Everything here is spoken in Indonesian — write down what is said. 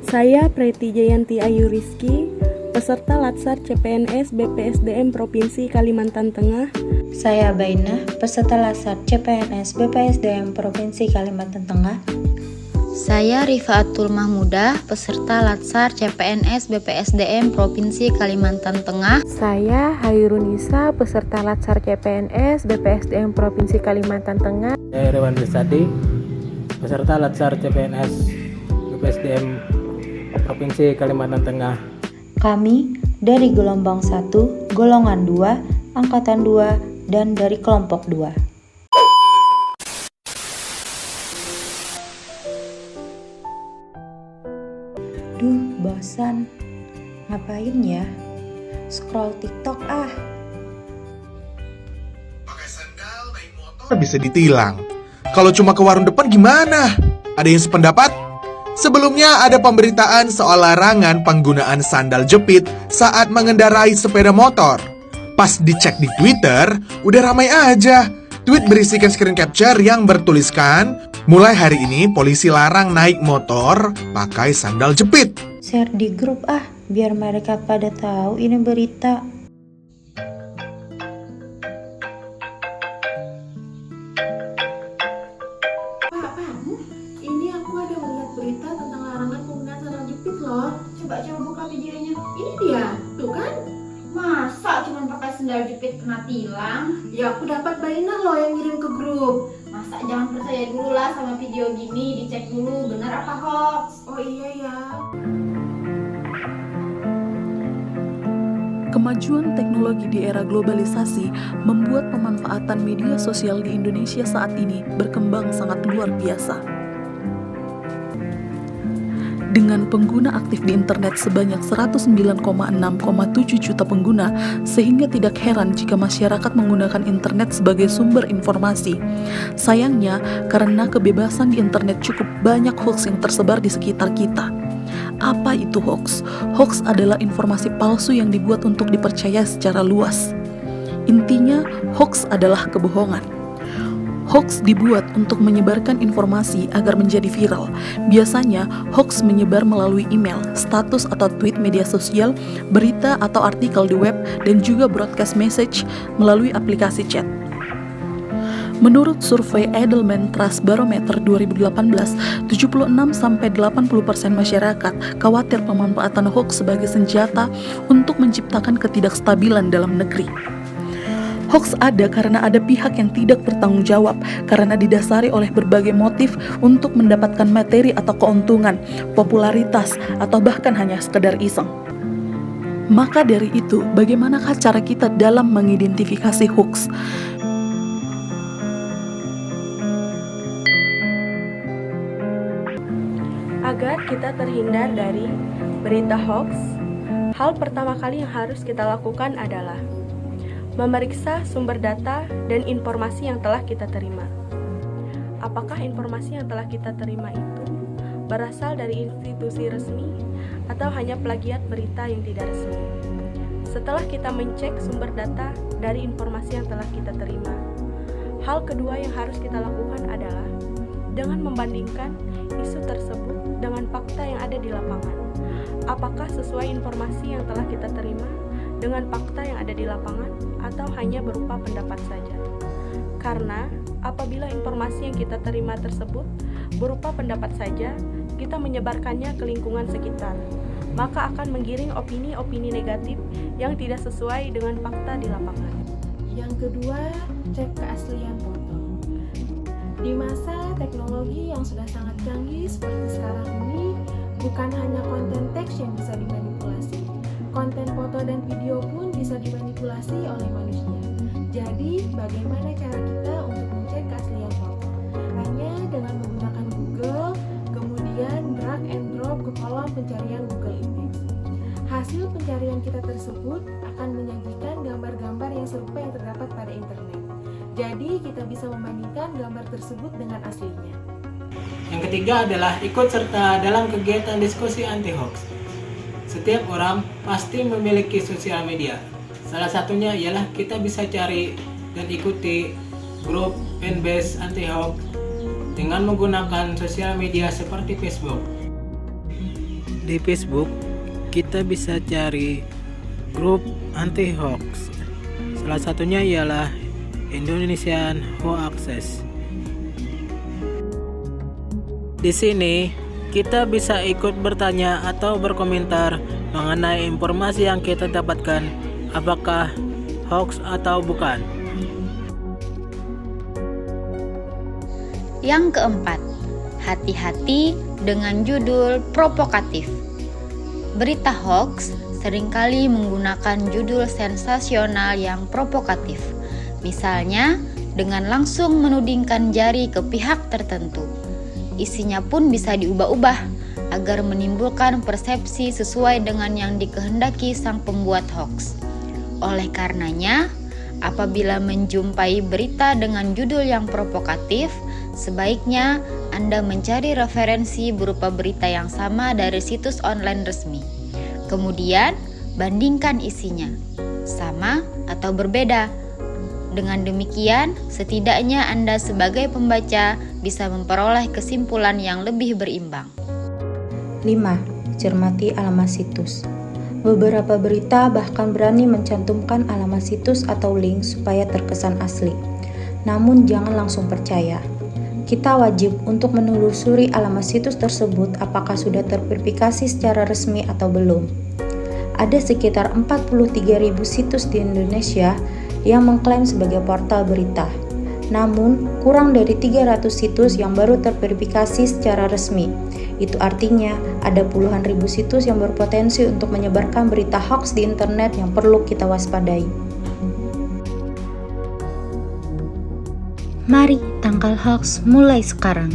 Saya Preti Jayanti Ayu Rizky, peserta Latsar CPNS BPSDM Provinsi Kalimantan Tengah. Saya Bainah, peserta Latsar CPNS BPSDM Provinsi Kalimantan Tengah. Saya Rifaatul Mahmudah, peserta Latsar CPNS BPSDM Provinsi Kalimantan Tengah. Saya Hairunisa, peserta Latsar CPNS BPSDM Provinsi Kalimantan Tengah. Saya Rewan Rizadi, peserta Latsar CPNS BPSDM Provinsi Kalimantan Tengah. Kami dari gelombang 1, golongan 2, angkatan 2, dan dari kelompok 2. Duh, bosan. Ngapain ya? Scroll TikTok ah. Bisa ditilang. Kalau cuma ke warung depan gimana? Ada yang sependapat? Sebelumnya ada pemberitaan soal larangan penggunaan sandal jepit saat mengendarai sepeda motor. Pas dicek di Twitter, udah ramai aja. Tweet berisikan screen capture yang bertuliskan, mulai hari ini polisi larang naik motor pakai sandal jepit. Share di grup ah, biar mereka pada tahu ini berita. Ini aku ada melihat berita tentang larangan penggunaan sandal jepit loh. Coba buka videonya. Ini dia, tuh kan? Masa cuma pakai sandal jepit kena tilang? Ya aku dapat Bainah loh yang ngirim ke grup. Masa jangan percaya dulu lah sama video gini, dicek dulu benar apa hoax. Oh iya ya. Kemajuan teknologi di era globalisasi membuat pemanfaatan media sosial di Indonesia saat ini berkembang sangat luar biasa. Dengan pengguna aktif di internet sebanyak 109,6,7 juta pengguna, sehingga tidak heran jika masyarakat menggunakan internet sebagai sumber informasi. Sayangnya, karena kebebasan di internet cukup banyak hoax yang tersebar di sekitar kita. Apa itu hoax? Hoax adalah informasi palsu yang dibuat untuk dipercaya secara luas. Intinya, hoax adalah kebohongan. Hoax dibuat untuk menyebarkan informasi agar menjadi viral. Biasanya, hoax menyebar melalui email, status atau tweet media sosial, berita atau artikel di web, dan juga broadcast message melalui aplikasi chat. Menurut survei Edelman Trust Barometer 2018, 76-80% masyarakat khawatir pemanfaatan hoax sebagai senjata untuk menciptakan ketidakstabilan dalam negeri. Hoax ada karena ada pihak yang tidak bertanggung jawab karena didasari oleh berbagai motif untuk mendapatkan materi atau keuntungan, popularitas, atau bahkan hanya sekedar iseng. Maka dari itu, bagaimanakah cara kita dalam mengidentifikasi hoax? Agar kita terhindar dari berita hoax, hal pertama kali yang harus kita lakukan adalah memeriksa sumber data dan informasi yang telah kita terima. Apakah informasi yang telah kita terima itu berasal dari institusi resmi atau hanya plagiat berita yang tidak resmi? Setelah kita mencek sumber data dari informasi yang telah kita terima, hal kedua yang harus kita lakukan adalah dengan membandingkan isu tersebut dengan fakta yang ada di lapangan. Apakah sesuai informasi yang telah kita terima dengan fakta yang ada di lapangan atau hanya berupa pendapat saja? Karena apabila informasi yang kita terima tersebut berupa pendapat saja, kita menyebarkannya ke lingkungan sekitar, maka akan menggiring opini-opini negatif yang tidak sesuai dengan fakta di lapangan. Yang kedua, cek keaslian foto. Di masa teknologi yang sudah sangat canggih seperti sekarang ini, bukan hanya konten teks yang bisa dimanipulasi, konten foto dan video pun bisa dimanipulasi oleh manusia. Jadi, bagaimana cara kita untuk mencek keaslian foto? Hanya dengan menggunakan Google, kemudian drag and drop ke kolom pencarian Google Images. Hasil pencarian kita tersebut akan menyajikan gambar-gambar yang serupa yang terdapat pada internet. Jadi, kita bisa membandingkan gambar tersebut dengan aslinya. Yang ketiga adalah ikut serta dalam kegiatan diskusi anti-hoax. Setiap orang pasti memiliki sosial media. Salah satunya ialah kita bisa cari dan ikuti grup fanbase anti-hoax dengan menggunakan sosial media seperti Facebook. Di Facebook, kita bisa cari grup anti hoax. Salah satunya ialah Indonesian Hoaxes. Di sini, kita bisa ikut bertanya atau berkomentar mengenai informasi yang kita dapatkan, apakah hoax atau bukan. Yang keempat, hati-hati dengan judul provokatif. Berita hoax seringkali menggunakan judul sensasional yang provokatif. Misalnya, dengan langsung menudingkan jari ke pihak tertentu. Isinya pun bisa diubah-ubah agar menimbulkan persepsi sesuai dengan yang dikehendaki sang pembuat hoax. Oleh karenanya, apabila menjumpai berita dengan judul yang provokatif, sebaiknya Anda mencari referensi berupa berita yang sama dari situs online resmi. Kemudian, bandingkan isinya, sama atau berbeda. Dengan demikian, setidaknya Anda sebagai pembaca bisa memperoleh kesimpulan yang lebih berimbang. 5. Cermati alamat situs. Beberapa berita bahkan berani mencantumkan alamat situs atau link supaya terkesan asli. Namun jangan langsung percaya. Kita wajib untuk menelusuri alamat situs tersebut apakah sudah terverifikasi secara resmi atau belum. Ada sekitar 43.000 situs di Indonesia yang mengklaim sebagai portal berita. Namun, kurang dari 300 situs yang baru terverifikasi secara resmi. Itu artinya ada puluhan ribu situs yang berpotensi untuk menyebarkan berita hoax di internet yang perlu kita waspadai. Mari tangkal hoax mulai sekarang.